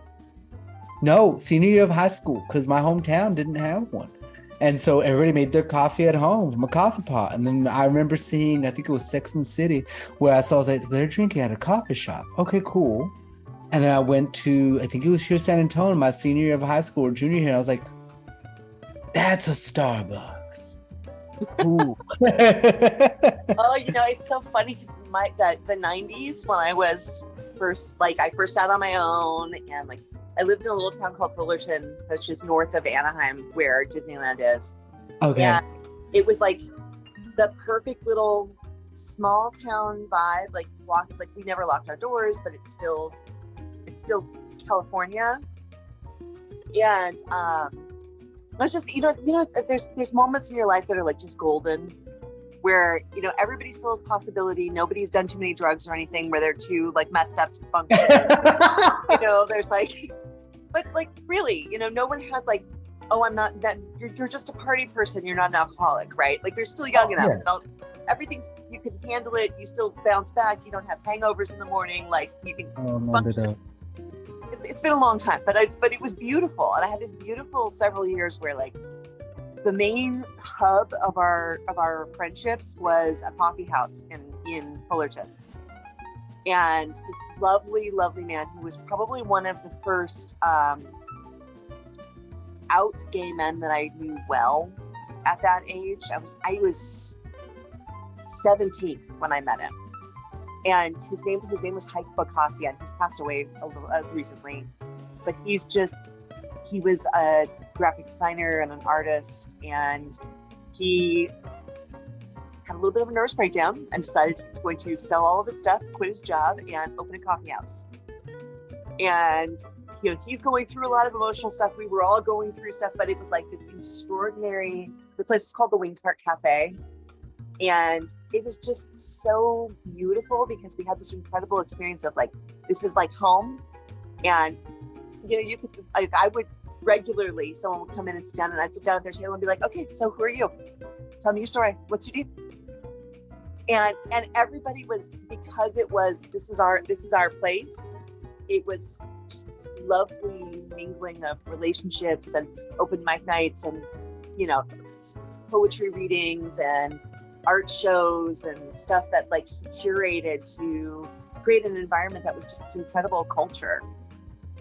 No, senior year of high school, because my hometown didn't have one. And so everybody made their coffee at home from a coffee pot. And then I remember seeing, I think it was Sex and the City, where I was like, they're drinking at a coffee shop. Okay, cool. And then I went to, I think it was here in San Antonio, my senior year of high school or junior year. I was like, that's a Starbucks. Ooh. Oh, it's so funny because the 90s when I was I first out on my own, and like I lived in a little town called Fullerton, which is north of Anaheim where Disneyland is. Okay. And it was like the perfect little small town vibe. Like we never locked our doors, but it's still California. And it's just there's moments in your life that are like just golden, where everybody still has possibility. Nobody's done too many drugs or anything where they're too like messed up to function. There's like, but like really, no one has like, oh, I'm not that. You're just a party person. You're not an alcoholic, right? Like you're still young enough. Yeah. Everything's, you can handle it. You still bounce back. You don't have hangovers in the morning. Like you can function. It's been a long time, but it was beautiful, and I had this beautiful several years where like the main hub of our friendships was a coffee house in Fullerton, and this lovely man who was probably one of the first out gay men that I knew well at that age. I was 17 when I met him. And his name was Haik Bakassian. He's passed away a little recently, but he was a graphic designer and an artist, and he had a little bit of a nervous breakdown and decided he was going to sell all of his stuff, quit his job, and open a coffee house. And he's going through a lot of emotional stuff. We were all going through stuff, but it was like this extraordinary. The place was called the Wing Cart Cafe. And it was just so beautiful because we had this incredible experience of like, this is like home. And, you could, like, I would regularly, someone would come in and sit down, and I'd sit down at their table and be like, okay, so who are you? Tell me your story. What's your deal? And everybody was, because it was, this is our place. It was just this lovely mingling of relationships and open mic nights and, poetry readings and art shows and stuff that like he curated to create an environment that was just this incredible culture.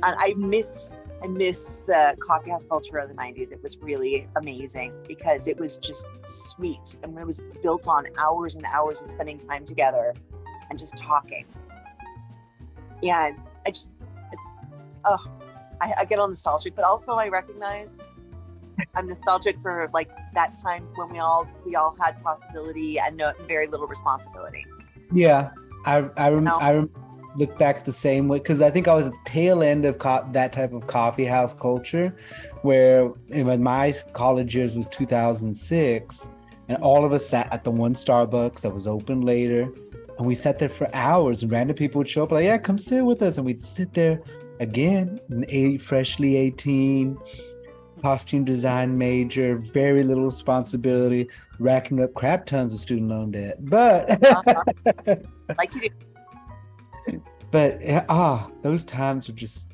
And I miss the coffee house culture of the 90s. It was really amazing because it was just sweet, and it was built on hours and hours of spending time together and just talking. And I get all nostalgic, but also I recognize I'm nostalgic for like that time when we all had possibility and very little responsibility. Yeah, I look back the same way because I think I was at the tail end of that type of coffee house culture, where in my college years was 2006, and all of us sat at the one Starbucks that was open later, and we sat there for hours, and random people would show up like, yeah, come sit with us, and we'd sit there again, freshly 18. Costume design major, very little responsibility, racking up crap tons of student loan debt. But like you do. But those times were just.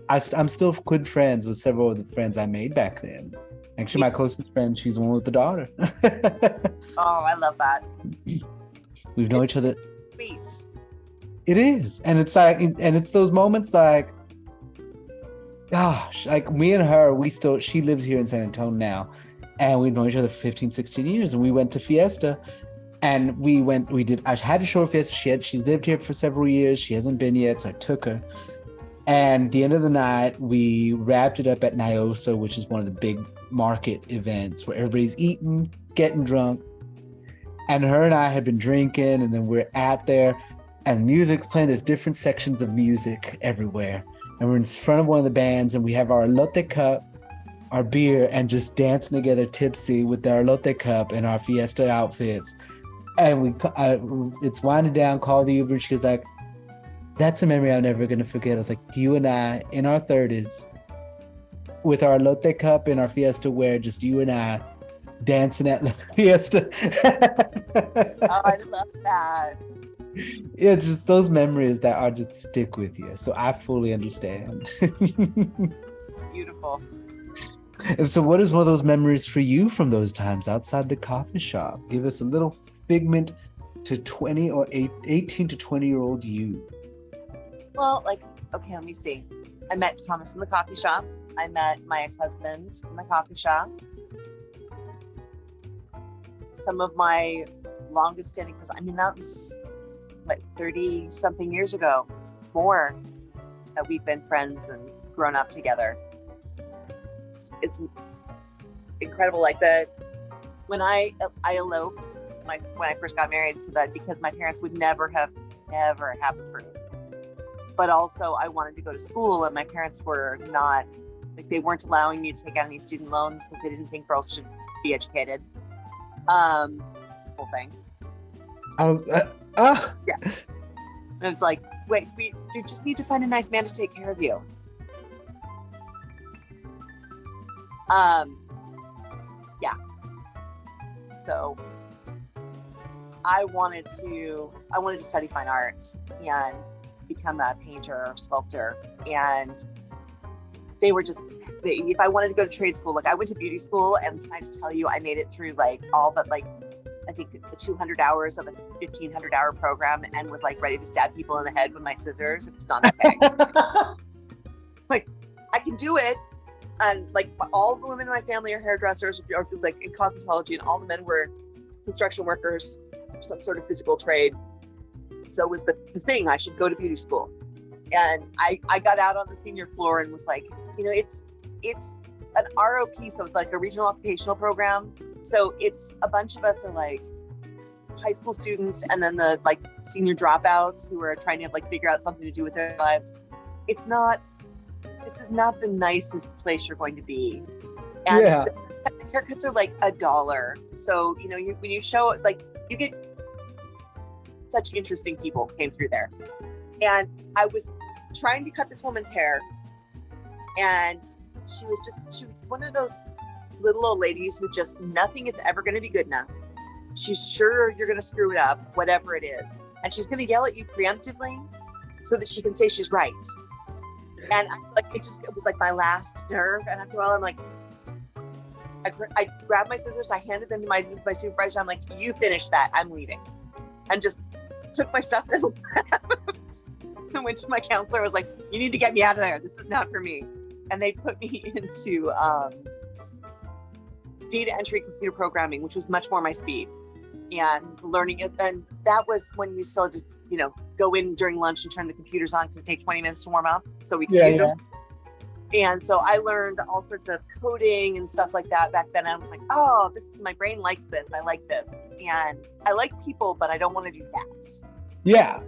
I'm still good friends with several of the friends I made back then. Actually, my closest friend, she's the one with the daughter. Oh, I love that. We've known each other. Sweet. It is, and it's like, and it's those moments like. Gosh, like me and her, she lives here in San Antonio now, and we've known each other for 15, 16 years, and we went to Fiesta, and I had to show her Fiesta. She's lived here for several years. She hasn't been yet, so I took her. And at the end of the night, we wrapped it up at Nyosa, which is one of the big market events where everybody's eating, getting drunk. And her and I had been drinking, and then we're at there, and music's playing. There's different sections of music everywhere. And we're in front of one of the bands, and we have our elote cup, our beer, and just dancing together tipsy with our elote cup and our Fiesta outfits. And it's winding down, call the Uber, and she's like, that's a memory I'm never going to forget. I was like, you and I in our 30s with our elote cup and our Fiesta wear, just you and I dancing at the Fiesta. Oh, I love that. Yeah, just those memories that are just stick with you. So I fully understand. Beautiful. And so what is one of those memories for you from those times outside the coffee shop? Give us a little figment to 20 or 18 to 20-year-old you. Well, like, okay, let me see. I met Thomas in the coffee shop. I met my ex-husband in the coffee shop. Some of my longest standing, because I mean, that was like 30 something years ago, more, that we've been friends and grown up together. It's incredible. Like when I eloped when I first got married, so that because my parents would never have approved. But also I wanted to go to school, and my parents were not, like, they weren't allowing me to take out any student loans because they didn't think girls should be educated. It's a whole thing. Yeah. I was like, wait, you just need to find a nice man to take care of you. Yeah. So I wanted to study fine arts and become a painter or sculptor. And they were just, if I wanted to go to trade school, like I went to beauty school, and can I just tell you, I made it through like all but like, I think the 200 hours of a 1,500 hour program, and was like ready to stab people in the head with my scissors. It was not okay. Like, I can do it. And like all the women in my family are hairdressers or like in cosmetology, and all the men were construction workers, some sort of physical trade. So it was the thing, I should go to beauty school. And I got out on the senior floor and was like, it's an ROP, so it's like a regional occupational program. So it's a bunch of us are like high school students, and then the like senior dropouts who are trying to like figure out something to do with their lives. This is not the nicest place you're going to be. And Yeah. the haircuts are like $1. So, when you show, like, you get such interesting people came through there. And I was trying to cut this woman's hair, and she was one of those little old ladies who just, nothing is ever going to be good enough. She's sure you're going to screw it up, whatever it is. And she's going to yell at you preemptively so that she can say she's right. And it was like my last nerve. And after a while, I'm like, I grabbed my scissors, I handed them to my supervisor. I'm like, you finish that, I'm leaving. And just took my stuff and left. I went to my counselor. I was like, you need to get me out of there. This is not for me. And they put me into data entry, computer programming, which was much more my speed, and learning it. And that was when we still just, go in during lunch and turn the computers on because it takes 20 minutes to warm up so we could use them. And so I learned all sorts of coding and stuff like that back then. I was like, oh, my brain likes this. I like this. And I like people, but I don't want to do that. Yeah.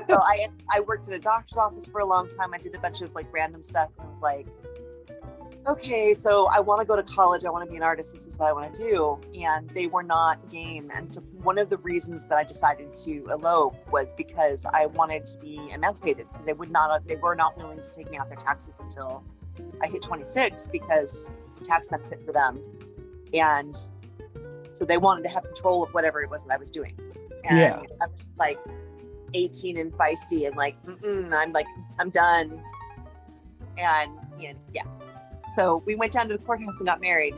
So I worked in a doctor's office for a long time. I did a bunch of like random stuff, and I was like, okay, so I want to go to college. I want to be an artist. This is what I want to do. And they were not game. And so one of the reasons that I decided to elope was because I wanted to be emancipated. They were not willing to take me off their taxes until I hit 26, because it's a tax benefit for them. And so they wanted to have control of whatever it was that I was doing. And I was just like 18 and feisty and like, I'm done. And yeah. So we went down to the courthouse and got married.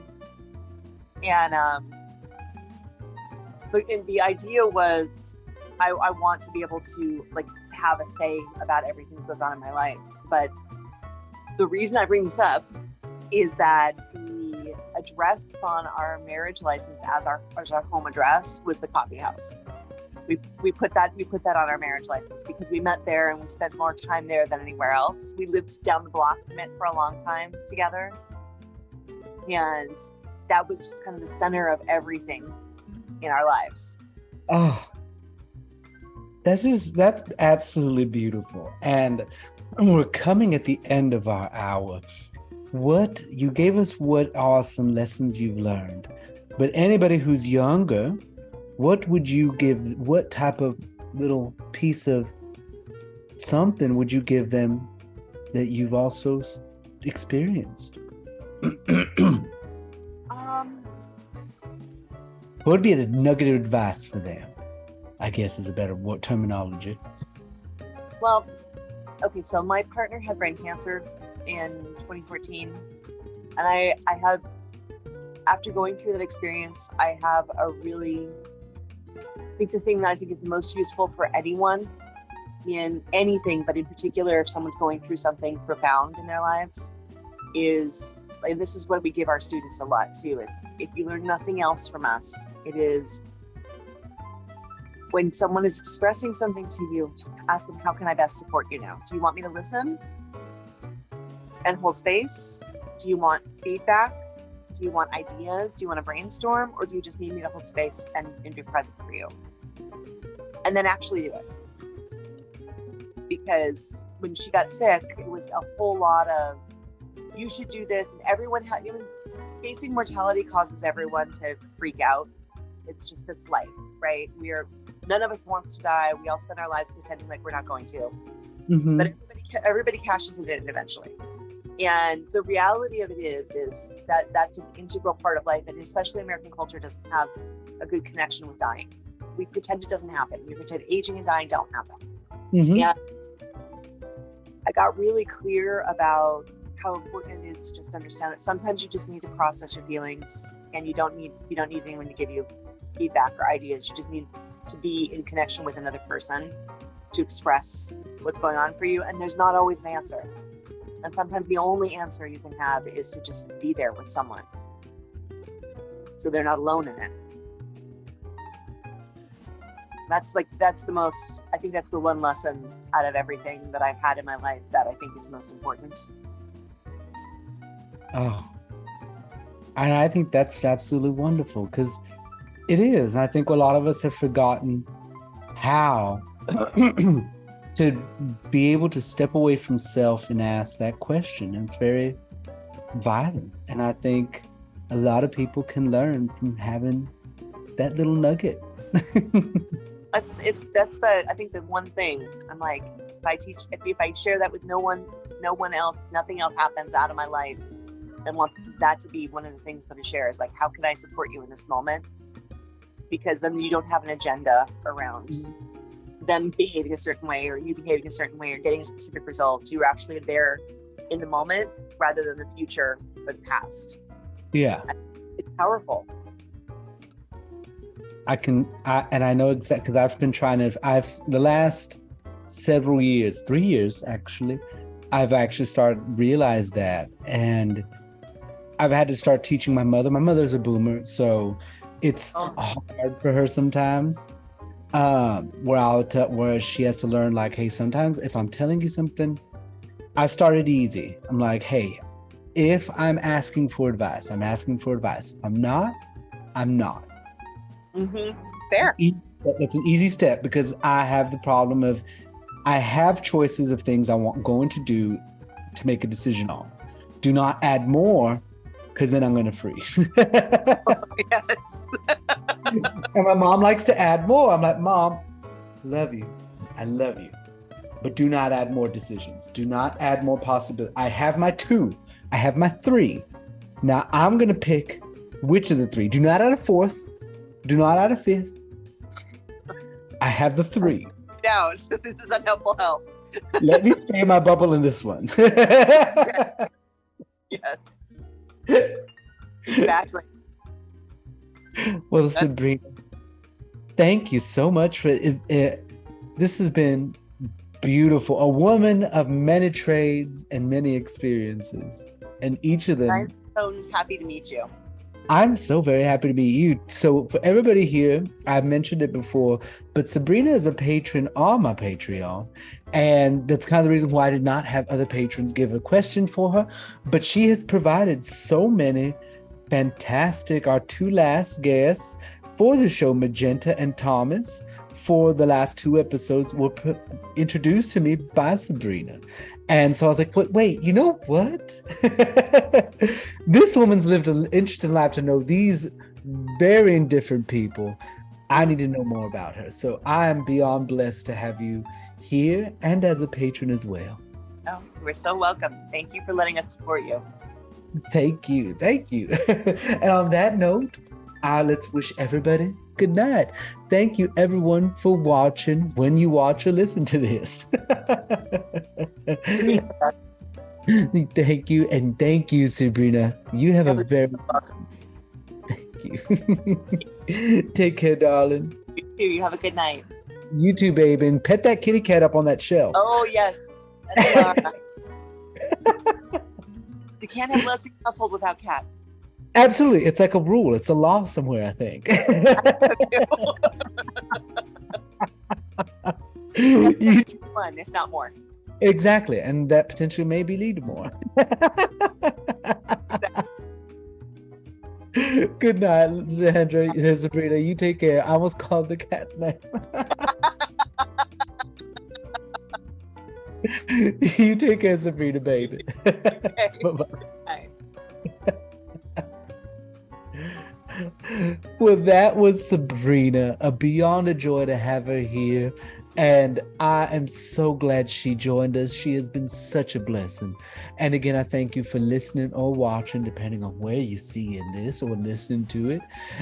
And the idea was I want to be able to like have a say about everything that goes on in my life. But the reason I bring this up is that the address that's on our marriage license as our home address was the coffee house. We put that on our marriage license because we met there and we spent more time there than anywhere else. We lived down the block from it for a long time together. And that was just kind of the center of everything in our lives. Oh, that's absolutely beautiful. And we're coming at the end of our hour. You gave us what awesome lessons you've learned. But anybody who's younger, what type of little piece of something would you give them that you've also experienced? What would be a nugget of advice for them, I guess is a better terminology. Well, okay, so my partner had brain cancer in 2014, And I have, after going through that experience, I have I think the thing that I think is the most useful for anyone in anything, but in particular, if someone's going through something profound in their lives, is, like, this is what we give our students a lot too, is if you learn nothing else from us, it is when someone is expressing something to you, ask them, how can I best support you now? Do you want me to listen and hold space? Do you want feedback? Do you want ideas? Do you want to brainstorm? Or do you just need me to hold space and be present for you? And then actually do it. Because when she got sick, it was a whole lot of, you should do this. And everyone had, even facing mortality causes everyone to freak out. It's just, that's life, right? None of us wants to die. We all spend our lives pretending like we're not going to. Mm-hmm. But everybody cashes it in eventually. And the reality of it is that that's an integral part of life. And especially American culture doesn't have a good connection with dying. We pretend it doesn't happen. We pretend aging and dying don't happen. Mm-hmm. And I got really clear about how important it is to just understand that sometimes you just need to process your feelings, and you don't need anyone to give you feedback or ideas. You just need to be in connection with another person to express what's going on for you. And there's not always an answer. And sometimes the only answer you can have is to just be there with someone, so they're not alone in it. I think that's the one lesson out of everything that I've had in my life that I think is most important. Oh, and I think that's absolutely wonderful, because it is. And I think a lot of us have forgotten how to be able to step away from self and ask that question. And it's very vital. And I think a lot of people can learn from having that little nugget. I think the one thing I'm like, if I share that with no one else, nothing else happens out of my life. I want that to be one of the things that I share, is like, how can I support you in this moment? Because then you don't have an agenda around them behaving a certain way, or you behaving a certain way, or getting a specific result. You're actually there in the moment rather than the future or the past. Yeah. It's powerful. I know exactly, because I've been the last several years, 3 years actually, I've actually started realize that. And I've had to start teaching my mother. My mother's a boomer, so it's hard for her sometimes. Where she has to learn, like, hey, sometimes if I'm telling you something, I've started easy. I'm like, hey, if I'm asking for advice, I'm asking for advice. If I'm not, I'm not. Mm-hmm. Fair. That's an easy step, because I have the problem of, I have choices of things going to do to make a decision on. Do not add more, because then I'm going to freeze. Yes. And my mom likes to add more. I'm like, Mom, love you. I love you. But do not add more decisions. Do not add more possibilities. I have my 2. I have my 3. Now I'm going to pick which of the 3. Do not add a 4th. Do not add a 5th. I have the 3. No, so this is unhelpful help. Let me stay in my bubble in this one. Yes. Exactly. Well, Sabrina, thank you so much for this has been beautiful. A woman of many trades and many experiences, and each of them. I'm so happy to meet you. I'm so very happy to meet you. So for everybody here, I've mentioned it before, but Sabrina is a patron on my Patreon. And that's kind of the reason why I did not have other patrons give a question for her. But she has provided so many fantastic, our 2 last guests for the show, Magenta and Thomas, for the last 2 episodes were introduced to me by Sabrina. And so I was like, wait, you know what? This woman's lived an interesting life to know these varying different people. I need to know more about her. So I am beyond blessed to have you here and as a patron as well. Oh, we're so welcome. Thank you for letting us support you. Thank you. And on that note, let's wish everybody good night. Thank you, everyone, for watching when you watch or listen to this. Thank you, and thank you, Sabrina. You have a You're very welcome. thank you. Take care, darling. You too. You have a good night. You too, baby, and pet that kitty cat up on that shelf. Oh yes, NAR. You can't have a lesbian household without cats. Absolutely, it's like a rule. It's a law somewhere, I think. You- One, if not more. exactly, and that potentially maybe lead to more. Good night, Sandra. Sabrina, you take care. I almost called the cat's name. You take care, Sabrina, baby. Okay. Bye-bye. Bye. Well, that was Sabrina. Beyond a joy to have her here. And I am so glad she joined us. She has been such a blessing. And again, I thank you for listening or watching, depending on where you see in this or listening to it.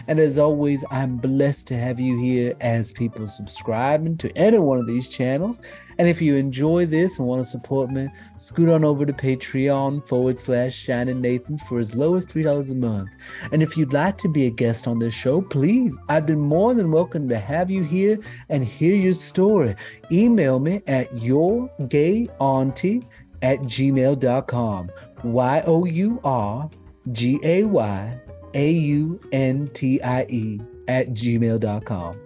And as always, I'm blessed to have you here as people subscribing to any one of these channels. And if you enjoy this and want to support me, scoot on over to Patreon/Shining Nathan for as low as $3 a month. And if you'd like to be a guest on this show, please, I'd be more than welcome to have you here and hear your story. Email me at yourgayauntie@gmail.com. yourgayAuntie@gmail.com.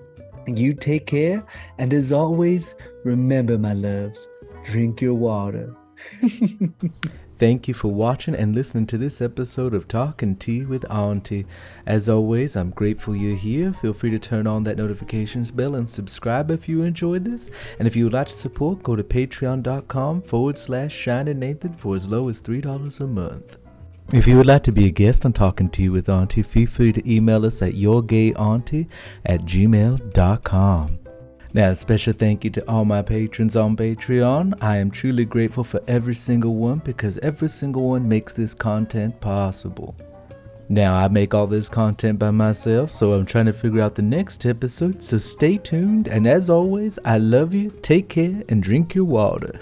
You take care, and as always, remember, my loves, drink your water. Thank you for watching and listening to this episode of Talking Tea with Auntie. As always, I'm grateful you're here. Feel free to turn on that notifications bell and subscribe if you enjoyed this. And if you would like to support, go to patreon.com/Shining Nathan for as low as $3 a month. If you would like to be a guest on Talking Tea with Auntie, feel free to email us at yourgayauntie@gmail.com. Now, a special thank you to all my patrons on Patreon. I am truly grateful for every single one because every single one makes this content possible. Now, I make all this content by myself, so I'm trying to figure out the next episode, so stay tuned. And as always, I love you, take care, and drink your water.